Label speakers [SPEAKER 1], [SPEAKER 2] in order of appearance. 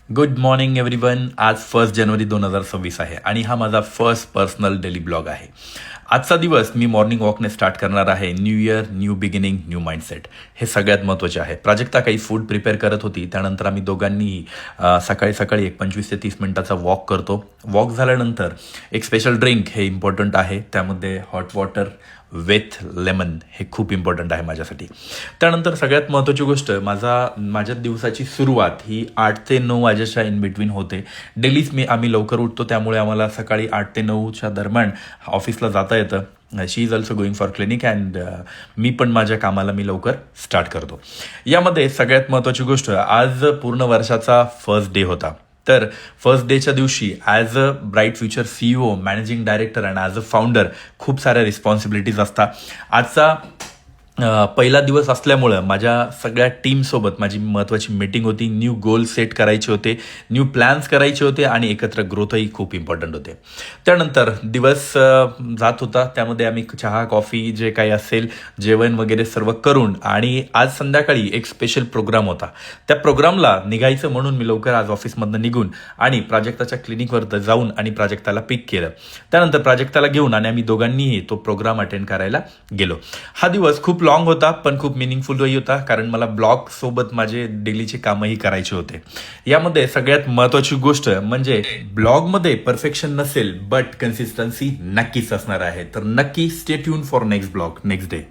[SPEAKER 1] Good morning everyone. आज 1 जानेवारी 2026 आहे आणि हा माझा फर्स्ट पर्सनल डेली ब्लॉग आहे. आजचा दिवस मी मॉर्निंग वॉकने स्टार्ट करणार आहे. New year, new beginning, new mindset. हे सगळ्यात महत्त्वाचे आहे. प्राजक्ता काही फूड प्रिपेअर करत होती, त्यानंतर आम्ही दोघांनीही सकाळी सकाळी एक 25 ते 30 मिनिटाचा वॉक करतो. वॉक झाल्यानंतर एक स्पेशल ड्रिंक हे इम्पॉर्टंट आहे. त्यामध्ये हॉट वॉटर विथ लेमन हे खूप इम्पॉर्टंट आहे माझ्यासाठी. त्यानंतर सगळ्यात महत्त्वाची गोष्ट, माझ्या दिवसाची सुरुवात ही 8 ते 9 वाजेच्या इन बिटवीन होते. डेलीच आम्ही लवकर उठतो, त्यामुळे आम्हाला सकाळी 8 ते 9च्या दरम्यान ऑफिसला जाता येतं. She is also going for clinic and मी पण माझ्या कामाला लवकर स्टार्ट करतो. यामध्ये सगळ्यात महत्त्वाची गोष्ट, आज पूर्ण वर्षाचा फर्स्ट डे होता. तर फर्स्ट डेच्या दिवशी as a bright future CEO, managing director and as a founder खूप साऱ्या रिस्पॉन्सिबिलिटीज असतात. आजचा पहिला दिवस असल्यामुळं माझ्या सगळ्या टीमसोबत माझी महत्त्वाची मीटिंग होती. न्यू गोल सेट करायचे होते, न्यू प्लॅन्स करायचे होते आणि एकत्र ग्रोथही खूप इम्पॉर्टंट होते. त्यानंतर दिवस जात होता, त्यामध्ये आम्ही चहा कॉफी जे काही असेल जेवण वगैरे सर्व करून, आणि आज संध्याकाळी एक स्पेशल प्रोग्राम होता. त्या प्रोग्रामला निघायचं म्हणून मी लवकर आज ऑफिसमधनं निघून आणि प्राजक्ताच्या क्लिनिकवर जाऊन आणि प्राजक्ताला पिक केलं. त्यानंतर प्राजक्ताला घेऊन आणि आम्ही दोघांनीही तो प्रोग्राम अटेंड करायला गेलो. हा दिवस खूप लॉंग होता पण खूप मिनिंगफुलही होता, कारण मला ब्लॉग सोबत माझे डेलीचे कामही करायचे होते. यामध्ये सगळ्यात महत्त्वाची गोष्ट म्हणजे ब्लॉगमध्ये परफेक्शन नसेल बट कन्सिस्टन्सी नक्कीच असणार आहे. तर नक्की stay tune for next blog next day.